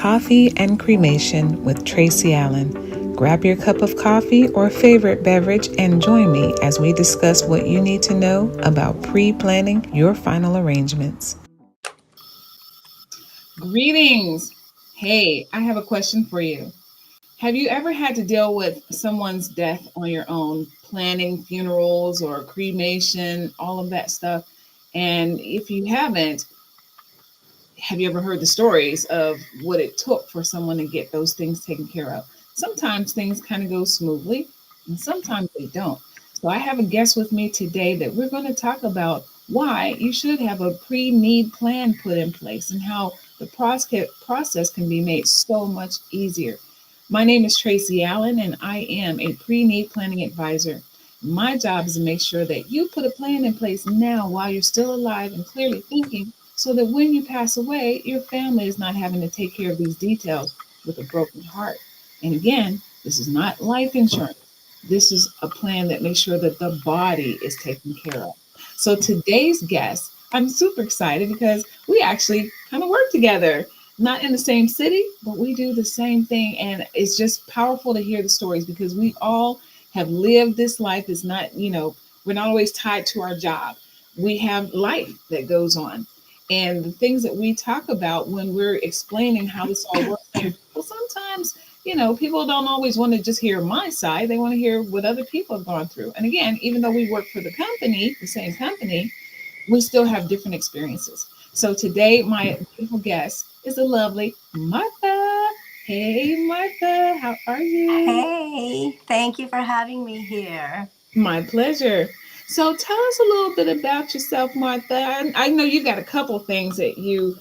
Coffee and Cremation with Tracy Allen. Grab your cup of coffee or favorite beverage and join me as we discuss what you need to know about pre-planning your final arrangements. Greetings. Hey, I have a question for you. Have you ever had to deal with someone's death on your own, planning funerals or cremation, all of that stuff? And if you haven't, have you ever heard the stories of what it took for someone to get those things taken care of? Sometimes things kind of go smoothly and sometimes they don't. So I have a guest with me today that we're going to talk about why you should have a pre-need plan put in place and how the process can be made so much easier. My name is Tracy Allen and I am a pre-need planning advisor. My job is to make sure that you put a plan in place now while you're still alive and clearly thinking so that when you pass away, your family is not having to take care of these details with a broken heart. And again, this is not life insurance. This is a plan that makes sure that the body is taken care of. So today's guest, I'm super excited because we actually kind of work together, not in the same city, but we do the same thing. And it's just powerful to hear the stories because we all have lived this life. It's not, we're not always tied to our job. We have life that goes on. And the things that we talk about when we're explaining how this all works, and well, sometimes, people don't always want to just hear my side. They want to hear what other people have gone through. And again, even though we work for the same company, we still have different experiences. So today, my beautiful guest is the lovely Martha. Hey, Martha, how are you? Hey, thank you for having me here. My pleasure. So tell us a little bit about yourself, Martha. I know you got a couple things that you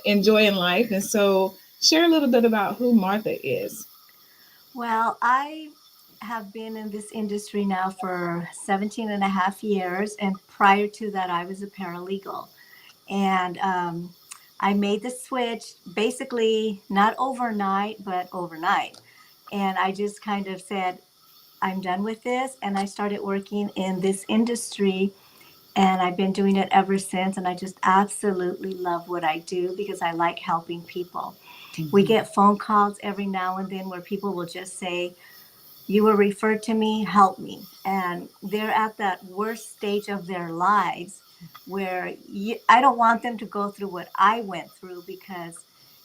enjoy in life. And so share a little bit about who Martha is. Well, I have been in this industry now for 17 and a half years. And prior to that, I was a paralegal. And I made the switch basically not overnight, but overnight. And I just kind of said, I'm done with this. And I started working in this industry. And I've been doing it ever since. And I just absolutely love what I do because I like helping people. We Mhm. get phone calls every now and then where people will just say, you were referred to me, help me. And they're at that worst stage of their lives where I don't want them to go through what I went through because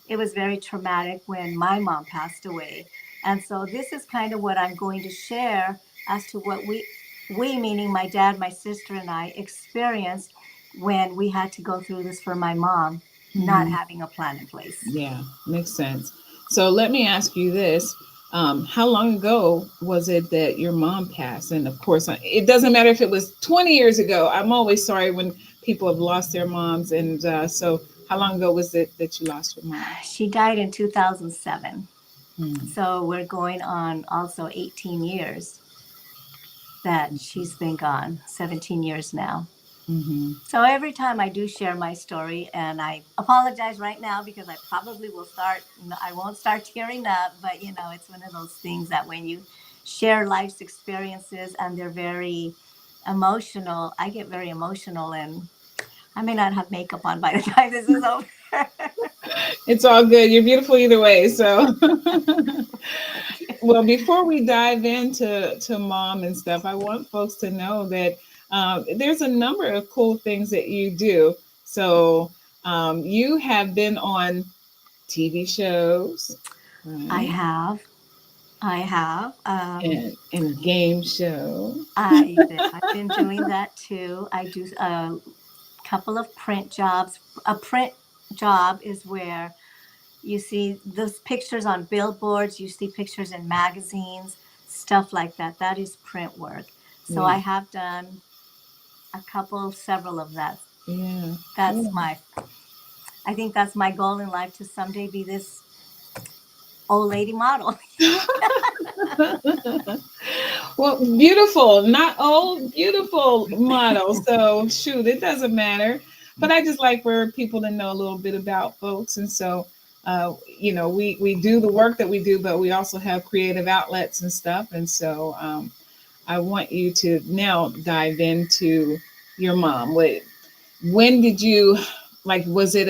it was very traumatic when my mom passed away. And so this is kind of what I'm going to share as to what we meaning my dad, my sister, and I experienced when we had to go through this for my mom, not Mhm. having a plan in place. Yeah, makes sense. So let me ask you this. How long ago was it that your mom passed? And of course, it doesn't matter if it was 20 years ago. I'm always sorry when people have lost their moms. And so, how long ago was it that you lost your mom? She died in 2007. Hmm. So we're going on also 18 years that she's been gone, 17 years now. Hmm. So every time I do share my story, and I apologize right now because I probably will I won't start tearing up, but it's one of those things that when you share life's experiences and they're very emotional, I get very emotional and I may not have makeup on by the time this is over. It's all good. You're beautiful either way. So, Thank you. well, before we dive into mom and stuff, I want folks to know that there's a number of cool things that you do. So, you have been on TV shows, I right? have. I have. And game show. I've been doing that too. I do a couple of print jobs. A print job is where you see those pictures on billboards, you see pictures in magazines, stuff like that. That is print work. So I Yeah, have done several of that. yeah, That's cool. my, I think that's my goal in life to someday be this old lady model. Well, beautiful, not old, beautiful model. So shoot, it doesn't matter. But I just like for people to know a little bit about folks, and so we do the work that we do, but we also have creative outlets and stuff, and so I want you to now dive into your mom. When did you like? Was it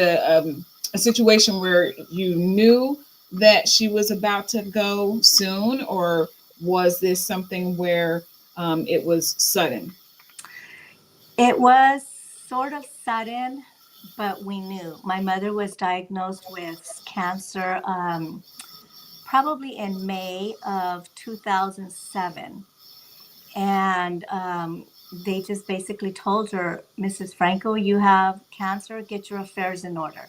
a situation where you knew that she was about to go soon, or was this something where it was sudden? It was sort of sudden, but we knew. My mother was diagnosed with cancer probably in May of 2007. And they just basically told her, Mrs. Franco, you have cancer, get your affairs in order.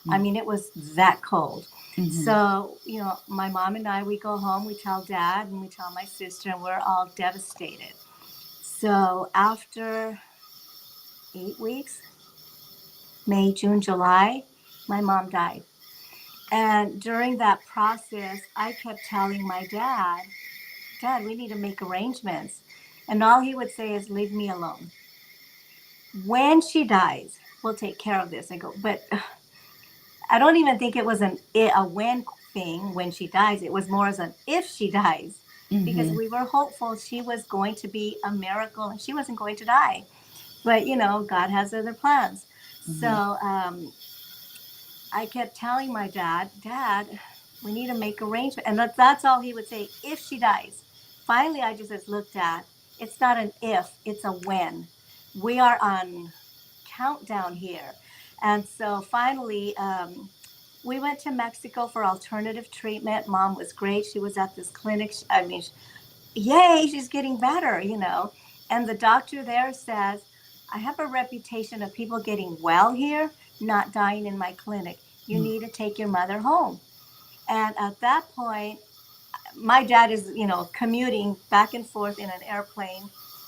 I mean, it was that cold. Mm-hmm. So, my mom and I, we go home, we tell dad and we tell my sister, and we're all devastated. So after 8 weeks, May, June, July, my mom died. And during that process, I kept telling my dad, Dad, we need to make arrangements. And all he would say is, leave me alone. When she dies, we'll take care of this. I go, but I don't even think it was a when thing when she dies. It was more as an if she dies, because Mm-hmm. we were hopeful she was going to be a miracle and she wasn't going to die. But, God has other plans. Mm-hmm. So I kept telling my dad, Dad, we need to make arrangements. And that's all he would say, if she dies. Finally, I just said, look, Dad, it's not an if, it's a when. We are on countdown here. And so finally, we went to Mexico for alternative treatment. Mom was great. She was at this clinic. I mean, yay, she's getting better. And the doctor there says, I have a reputation of people getting well here, not dying in my clinic. You need to take your mother home. And at that point, my dad is, commuting back and forth in an airplane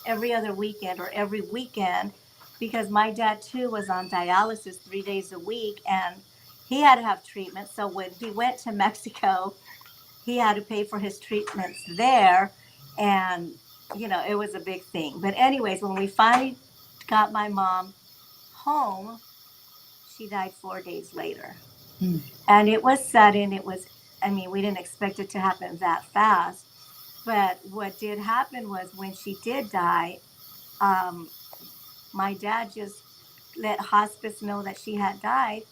every other weekend or every weekend, because my dad too was on dialysis 3 days a week and he had to have treatment. So when he went to Mexico, he had to pay for his treatments there. And, it was a big thing. But, anyways, when we finally got my mom home, she died 4 days later. Mm-hmm. And it was sudden. I mean, we didn't expect it to happen that fast. But what did happen was when she did die, um, my dad just let hospice know that she had died.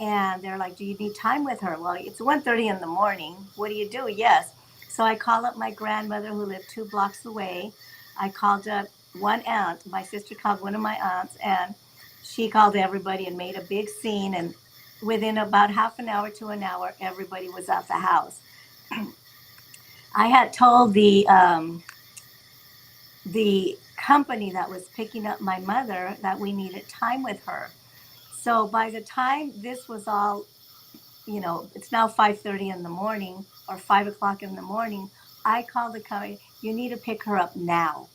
And they're like, do you need time with her? Well, it's 1:30 in the morning. What do you do? Yes. So I call up my grandmother who lived 2 blocks away. I called up one aunt. My sister called one of my aunts, and she called everybody and made a big scene. And within about half an hour to an hour, everybody was at the house. I had told the company that was picking up my mother that we needed time with her. So by the time this was all, it's now 5:30 in the morning or 5 o'clock in the morning. I called the company. You need to pick her up now.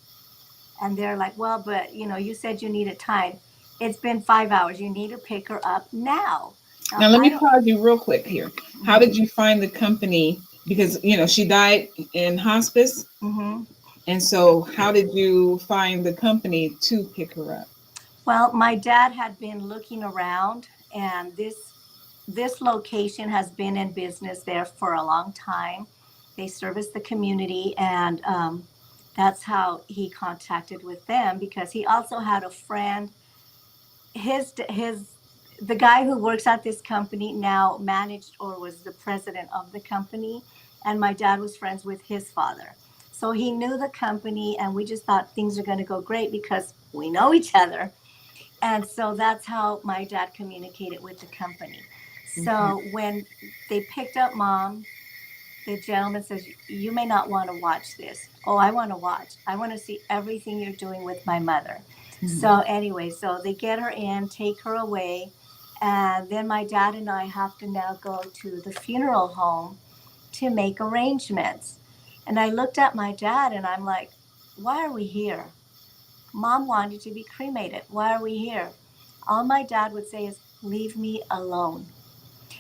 And they're like, well, but you said you needed time. It's been 5 hours. You need to pick her up now. Now Now, let I me don't. pause you real quick here. How Mhm. did you find the company? Because, she died in hospice. Mhm. And so, how did you find the company to pick her up? Well, my dad had been looking around, and this location has been in business there for a long time. They service the community, and that's how he contacted with them, because he also had a friend. His The guy who works at this company now managed or was the president of the company, and my dad was friends with his father. So he knew the company, and we just thought things are going to go great because we know each other. And so that's how my dad communicated with the company. Okay. So when they picked up mom, the gentleman says, you may not want to watch this. Oh, I want to watch. I want to see everything you're doing with my mother. Mhm. So anyway, so they get her in, take her away. And then my dad and I have to now go to the funeral home to make arrangements. And I looked at my dad and I'm like, why are we here? Mom wanted to be cremated. Why are we here? All my dad would say is, leave me alone.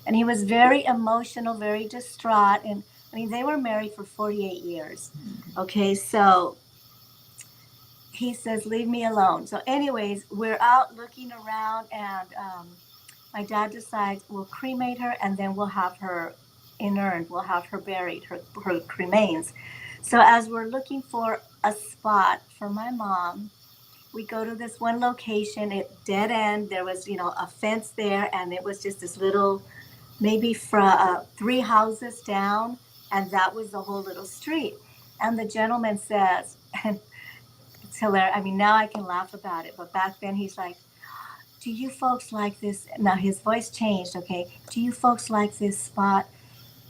And he was very emotional, very distraught. And I mean, they were married for 48 years. Okay, so he says, leave me alone. So, anyways, we're out looking around, and my dad decides we'll cremate her and then we'll have her inurned, we'll have her buried, her remains. So, as we're looking for a spot for my mom, We go to this one location, it dead end. There was, a fence there, and it was just this little, maybe three houses down, and that was the whole little street. And the gentleman says, and it's hilarious. I mean, now I can laugh about it, but back then he's like, "Do you folks like this?" Now his voice changed. Okay, "Do you folks like this spot?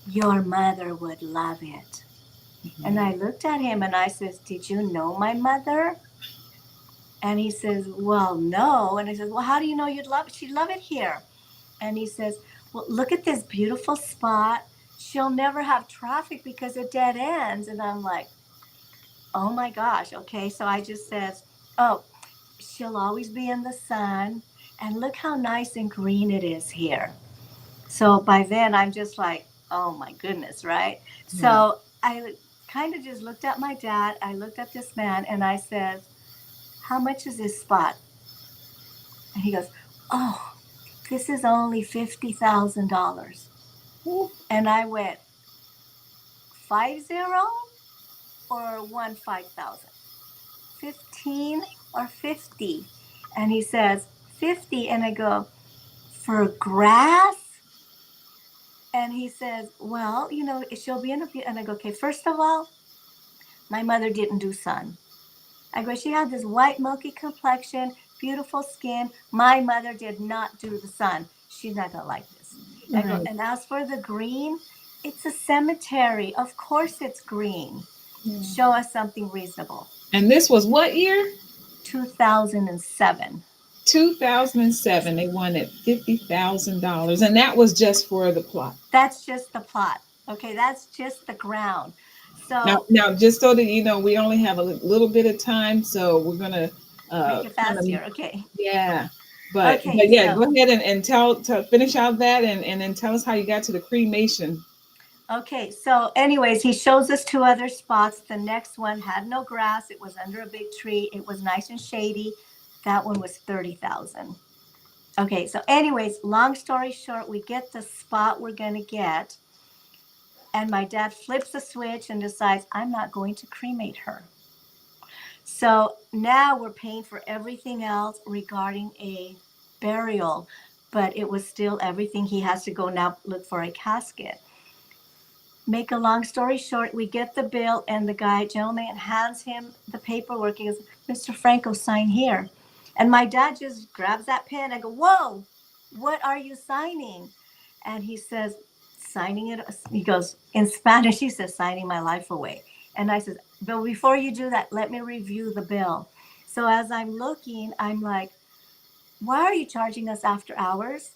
Your mother would love it." And I looked at him and I says, "Did you know my mother?" And he says, "Well, no." And I said, "Well, how do you know you'd love it? She'd love it here." And he says, "Well, look at this beautiful spot. She'll never have traffic because it dead ends." And I'm like, oh my gosh. Okay. So I just says, "Oh, she'll always be in the sun. And look how nice and green it is here." So by then I'm just like, oh my goodness, right? Right. So I kind of just looked at my dad. I looked at this man and I said, "How much is this spot?" And he goes, "Oh, this is only $50,000. Ooh. And I went, 50 or 5,000? 15 or 50? And he says, 50. And I go, for grass? And he says, "Well, she'll be in a few." And I go, "Okay, first of all, my mother didn't do sun." I go, "She had this white, milky complexion, beautiful skin. My mother did not do the sun. She's not going to like this." I go, Right. "And as for the green, it's a cemetery. Of course it's green. Yeah. Show us something reasonable." And this was what year? 2007. 2007. They wanted $50,000, and that was just for the plot. That's just the plot. Okay, that's just the ground. Now, So now, just so that you know, we only have a little bit of time, so we're gonna make it kind fast of, here. Okay. yeah. But Okay, yeah, so go ahead and finish out that, and then tell us how you got to the cremation. Okay, so anyways, he shows us two other spots. The next one had no grass. It was under a big tree. It was nice and shady. That one was 30,000. Okay, so anyways, long story short, we get the spot we're going to get, and my dad flips the switch and decides, "I'm not going to cremate her." So now we're paying for everything else regarding a burial, but it was still everything. He has to go now look for a casket. Make a long story short, we get the bill, and the gentleman hands him the paperwork. He goes, "Mr. Franco, sign here." And my dad just grabs that pen. I go, "Whoa, what are you signing?" And he says, "Signing it." He goes, in Spanish, he says, "Signing my life away." And I says, "But before you do that, let me review the bill." So as I'm looking, I'm like, "Why are you charging us after hours?"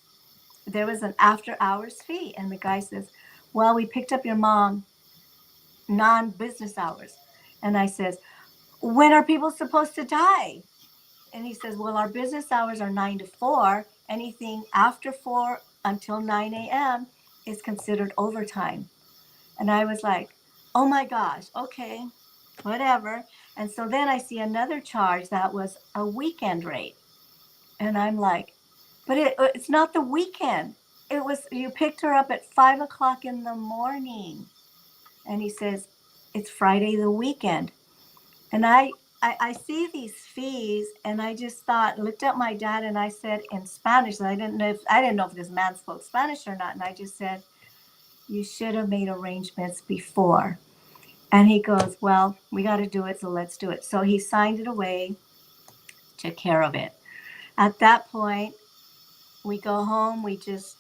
There was an after hours fee. And the guy says, "Well, we picked up your mom non-business hours." And I says, "When are people supposed to die?" And he says, "Well, our business hours are 9 to 4. Anything after 4 until 9 a.m. is considered overtime." And I was like, oh my gosh, okay, whatever. And so then I see another charge that was a weekend rate. And I'm like, "But it's not the weekend. It was, you picked her up at 5 o'clock in the morning." And he says, "It's Friday the weekend." And I see these fees, and I just thought, looked at my dad, and I said in Spanish, and I didn't know if this man spoke Spanish or not. And I just said, "You should have made arrangements before." And he goes, "Well, we got to do it, so let's do it." So he signed it away, took care of it. At that point, we go home, we just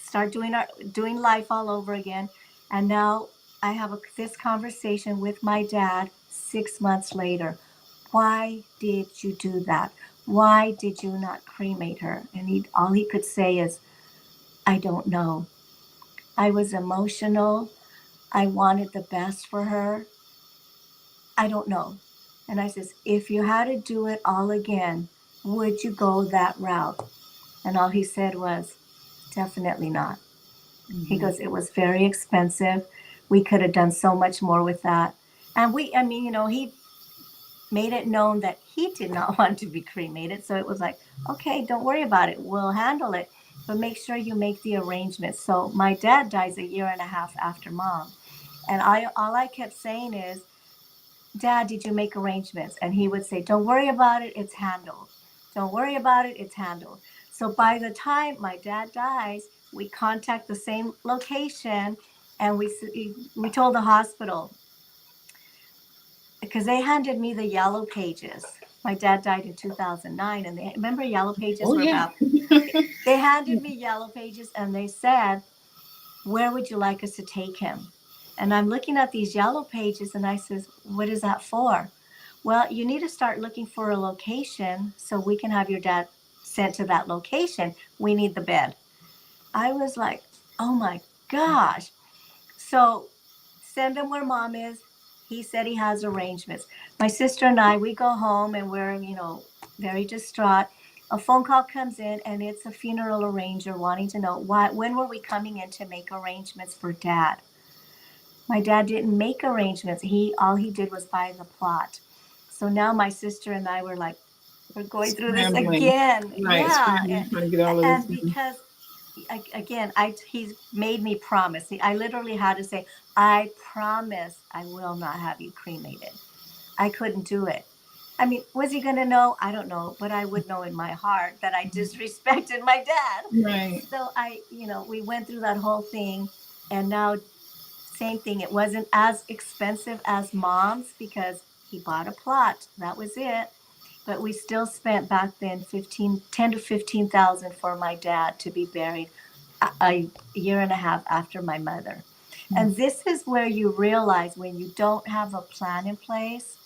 start doing life all over again. And now I have this conversation with my dad 6 months later. "Why did you do that? Why did you not cremate her?" And all he could say is, "I don't know. I was emotional. I wanted the best for her. I don't know." And I says, "If you had to do it all again, would you go that route?" And all he said was, "Definitely not." He Mhm. goes, "It was very expensive. We could have done so much more with that." And I mean, he made it known that he did not want to be cremated. So it was like, "Okay, don't worry about it. We'll handle it. But make sure you make the arrangements." So my dad dies a year and a half after mom. And all I kept saying is, Dad, did you make arrangements? And he would say, don't worry about it, it's handled. Don't worry about it, it's handled. So by the time my dad dies, we contact the same location, and we told the hospital, because they handed me the yellow pages. My dad died in 2009, and they remember yellow pages Oh were yeah. about. They handed me yellow pages, and they said, "Where would you like us to take him?" And I'm looking at these yellow pages, and I says, "What is that for?" Well, you need to start looking for a location so we can have your dad sent to that location. We need the bed. I was like, oh my gosh. So send him where mom is. He said he has arrangements. My sister and I, we go home and we're, very distraught. A phone call comes in, and it's a funeral arranger wanting to know when were we coming in to make arrangements for dad. My dad didn't make arrangements. All he did was buy the plot. So now my sister and I were like, we're going through this Scrambling. again. Right, Yeah. scrambling, trying to get all of this And done. because again, he's made me promise. I literally had to say, I promise I will not have you cremated. I couldn't do it. I mean, was he going to know? I don't know, but I would know in my heart that I disrespected my dad. Right. So we went through that whole thing, and now same thing. It wasn't as expensive as mom's because he bought a plot. That was it. But we still spent back then 10 to 15,000 for my dad to be buried a year and a half after my mother. And this is where you realize when you don't have a plan in place,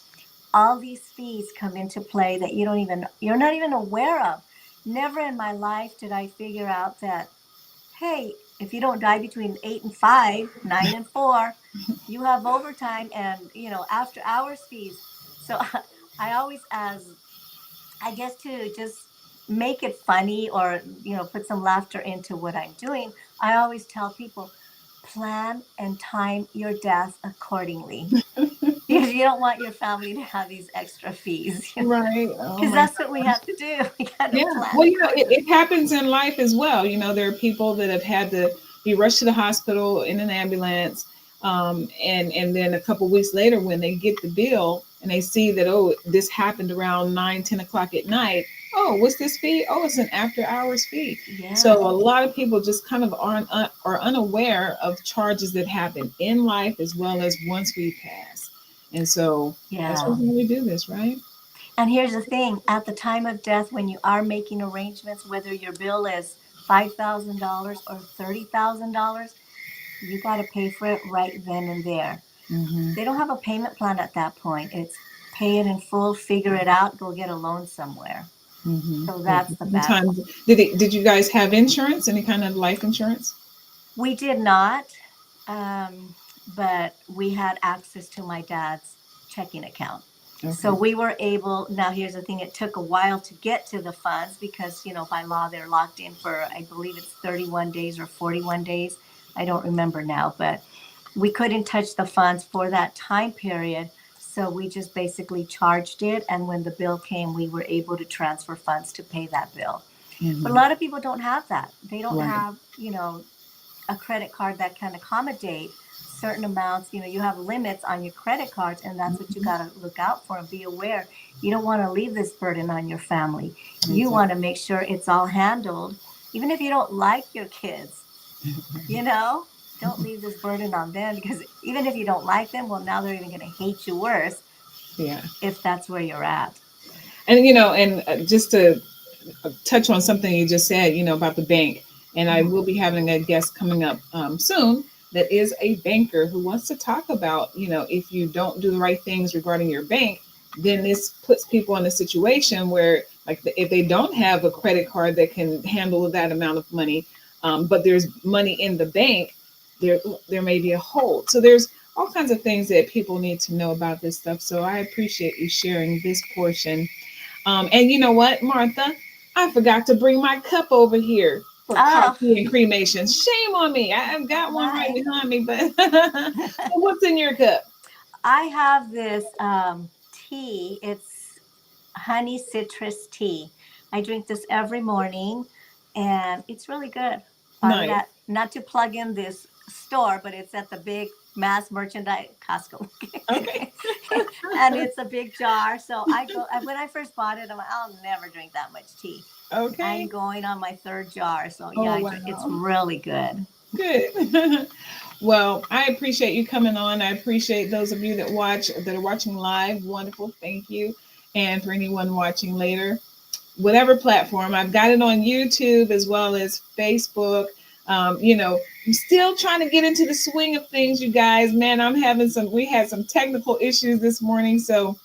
all these fees come into play that you're not even aware of. Never in my life did I figure out that, hey, if you don't die between 8 and 5, 9 and 4, you have overtime and after hours fees. So I always, as I guess, to just make it funny or put some laughter into what I'm doing, I always tell people, plan and time your death accordingly, because you don't want your family to have these extra fees. Right. Oh Because my that's what we have to do. We got to Yeah, plan well, it accordingly. happens in life as well. There are people that have had to be rushed to the hospital in an ambulance, and then a couple weeks later, when they get the bill and they see that, oh, this happened around 9, 10 o'clock at night. Oh, what's this fee? Oh, it's an after hours fee. So Yeah. a lot of people just kind of are unaware of charges that happen in life as well as once we pass, and so that's Yeah. why we do this, right? And here's the thing, at the time of death, when you are making arrangements, whether your bill is $5,000 or $30,000, you got to pay for it right then and there. Hmm. They don't have a payment plan at that point. It's pay it in full, figure it out, go get a loan somewhere. Hmm. So that's the bad part. Sometimes, did you guys have insurance? Any kind of life insurance? We did not, but we had access to my dad's checking account. So Okay. we were able, now here's the thing, it took a while to get to the funds because, by law, they're locked in for, I believe it's 31 days or 41 days. I don't remember now, but we couldn't touch the funds for that time period. So we just basically charged it. And when the bill came, we were able to transfer funds to pay that bill. But a Hmm. lot of people don't have that. They don't Right. have, a credit card that can accommodate certain amounts. You have limits on your credit cards, and that's what you got to look out for and be aware. You don't want to leave this burden on your family. You Exactly. want to make sure it's all handled, even if you don't like your kids. You know, don't leave this burden on them, because even if you don't like them, well, now they're even going to hate you worse Yeah. if that's where you're at. And just to touch on something you just said, about the bank, and I Mhm. will be having a guest coming up soon that is a banker who wants to talk about, if you don't do the right things regarding your bank, then this puts people in a situation where, like, if they don't have a credit card that can handle that amount of money, but there's money in the bank, there may be a hold. So there's all kinds of things that people need to know about this stuff. So I appreciate you sharing this portion. And you know what, Martha? I forgot to bring my cup over here for Oh, coffee and cremation. Shame on me. I've got one right why? behind me, but so what's in your cup? I have this tea. It's honey citrus tea. I drink this every morning, and it's really good. Bought it Nice. at, not to plug in this store, but it's at the big mass merchandise Costco. Okay. and it's a big jar. So I go, and when I first bought it, I'm like, I'll never drink that much tea. I'm Okay. going on my third jar. So yeah, Oh, it's wow. really good. Good. Well, I appreciate you coming on. I appreciate those of you that watch, that are watching live. Wonderful. Thank you. And for anyone watching later, whatever platform. I've got it on YouTube as well as Facebook. I'm still trying to get into the swing of things, you guys. Man, we had some technical issues this morning. So,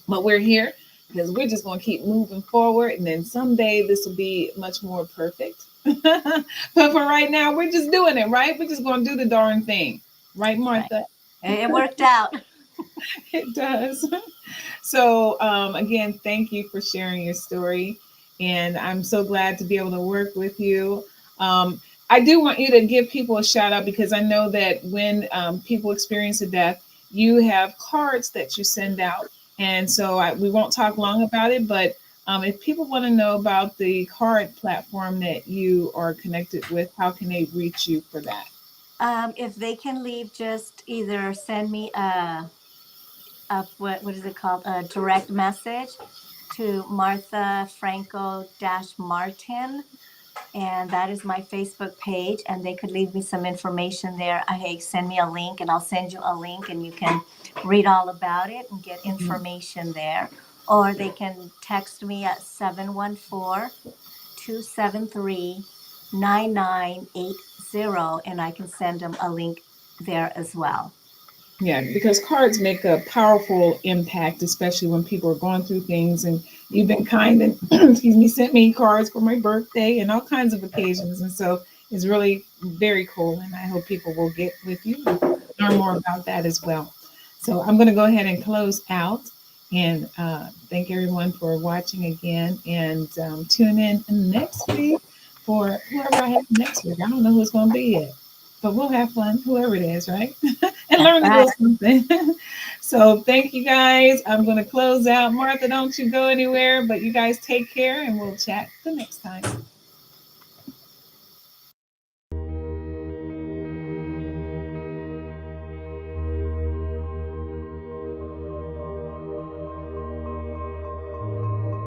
but we're here because we're just going to keep moving forward. And then someday this will be much more perfect. But for right now, we're just doing it, right? We're just going to do the darn thing. Right, That's right. Martha? It worked out. It does. So, again, thank you for sharing your story. And I'm so glad to be able to work with you. I do want you to give people a shout out because I know that when people experience a death, you have cards that you send out. And so we won't talk long about it, but if people want to know about the card platform that you are connected with, how can they reach you for that? If they can leave, just either send me what is it called, a direct message to Martha Franco Martin, and that is my Facebook page. And they could leave me some information there. Hey, send me a link, and I'll send you a link, and you can read all about it and get Mhm. information there. Or they can text me at 714-273-9980, and I can send them a link there as well. Yeah, because cards make a powerful impact, especially when people are going through things. And you've been kind and, excuse me, sent me cards for my birthday and all kinds of occasions. And so it's really very cool. And I hope people will get with you and learn more about that as well. So I'm going to go ahead and close out and thank everyone for watching again. And tune in next week for whoever I have next week. I don't know who it's going to be yet, but we'll have fun, whoever it is, right? And That's learn a right. little something. So thank you guys. I'm going to close out. Martha, don't you go anywhere, but you guys take care and we'll chat the next time.